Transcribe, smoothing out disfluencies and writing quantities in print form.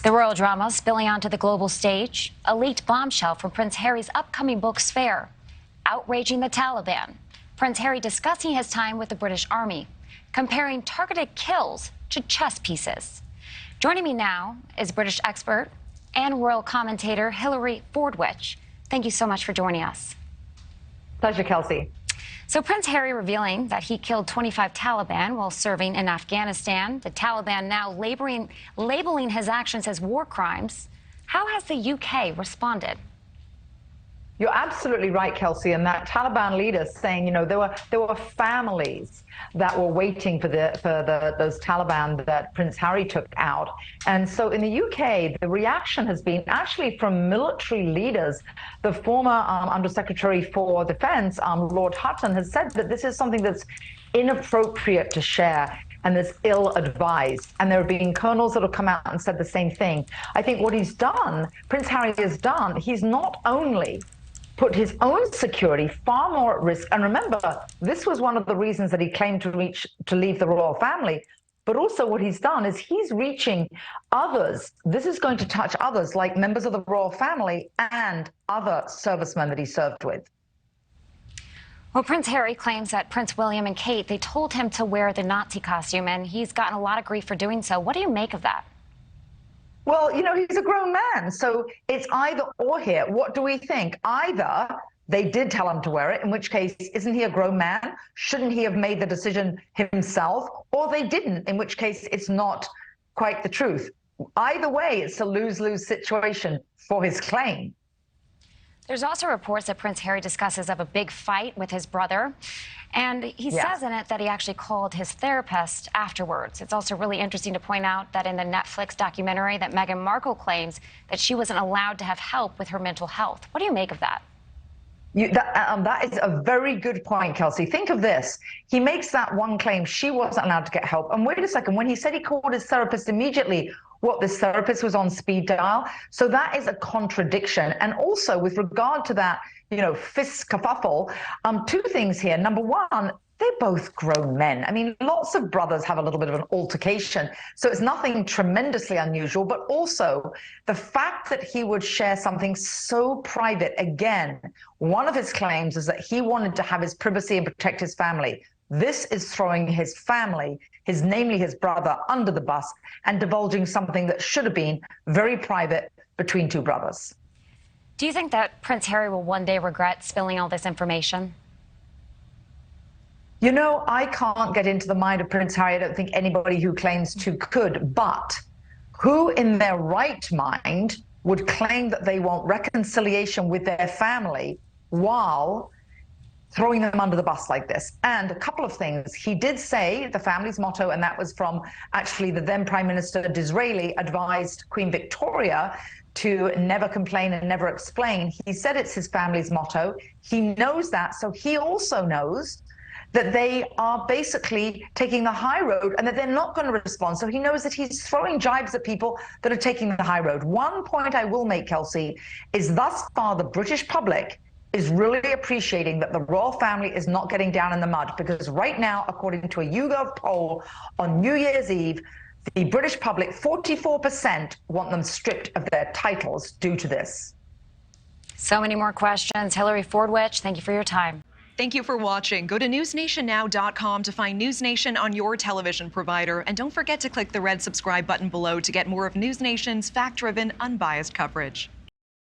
The royal drama spilling onto the global stage. A leaked bombshell from Prince Harry's upcoming book's fair. Outraging the Taliban. Prince Harry discussing his time with the British Army. Comparing targeted kills to chess pieces. Joining me now is British expert and royal commentator Hilary Fordwich. Thank you so much for joining us. Pleasure, Kelsey. So Prince Harry revealing that he killed 25 Taliban while serving in Afghanistan. The Taliban now labeling his actions as war crimes. How has the UK responded? You're absolutely right, Kelsey, and that Taliban leader saying, there were families that were waiting for those Taliban that Prince Harry took out. And so in the UK, the reaction has been actually from military leaders. The former Undersecretary for Defense, Lord Hutton, has said that this is something that's inappropriate to share and that's ill-advised. And there have been colonels that have come out and said the same thing. I think what he's done, Prince Harry has done, he's not only put his own security far more at risk. And remember, this was one of the reasons that he claimed to leave the royal family. But also what he's done is he's reaching others. This is going to touch others like members of the royal family and other servicemen that he served with. Well, Prince Harry claims that Prince William and Kate, they told him to wear the Nazi costume, and he's gotten a lot of grief for doing so. What do you make of that? Well, he's a grown man, so it's either or here. What do we think? Either they did tell him to wear it, in which case, isn't he a grown man? Shouldn't he have made the decision himself? Or they didn't, in which case it's not quite the truth. Either way, it's a lose-lose situation for his claim. There's also reports that Prince Harry discusses of a big fight with his brother. And he says in it that he actually called his therapist afterwards. It's also really interesting to point out that in the Netflix documentary that Meghan Markle claims that she wasn't allowed to have help with her mental health. What do you make of that? That is a very good point, Kelsey. Think of this. He makes that one claim she wasn't allowed to get help. And wait a second, when he said he called his therapist immediately, this therapist was on speed dial? So that is a contradiction. And also with regard to that, fist kerfuffle, two things here. Number one, they're both grown men. I mean, lots of brothers have a little bit of an altercation, so it's nothing tremendously unusual, but also the fact that he would share something so private. Again, one of his claims is that he wanted to have his privacy and protect his family. This is throwing his family, namely his brother, under the bus and divulging something that should have been very private between two brothers. Do you think that Prince Harry will one day regret spilling all this information? I can't get into the mind of Prince Harry. I don't think anybody who claims to could. But who in their right mind would claim that they want reconciliation with their family while throwing them under the bus like this? And a couple of things. He did say the family's motto, and that was from actually the then Prime Minister Disraeli advised Queen Victoria to never complain and never explain. He said it's his family's motto. He knows that. So he also knows that they are basically taking the high road and that they're not going to respond. So he knows that he's throwing jibes at people that are taking the high road. One point I will make, Kelsey, is thus far the British public is really appreciating that the royal family is not getting down in the mud, because right now, according to a YouGov poll on New Year's Eve, the British public, 44% want them stripped of their titles due to this. So many more questions. Hilary Fordwich, thank you for your time. Thank you for watching. Go to newsnationnow.com to find NewsNation on your television provider. And don't forget to click the red subscribe button below to get more of NewsNation's fact-driven, unbiased coverage.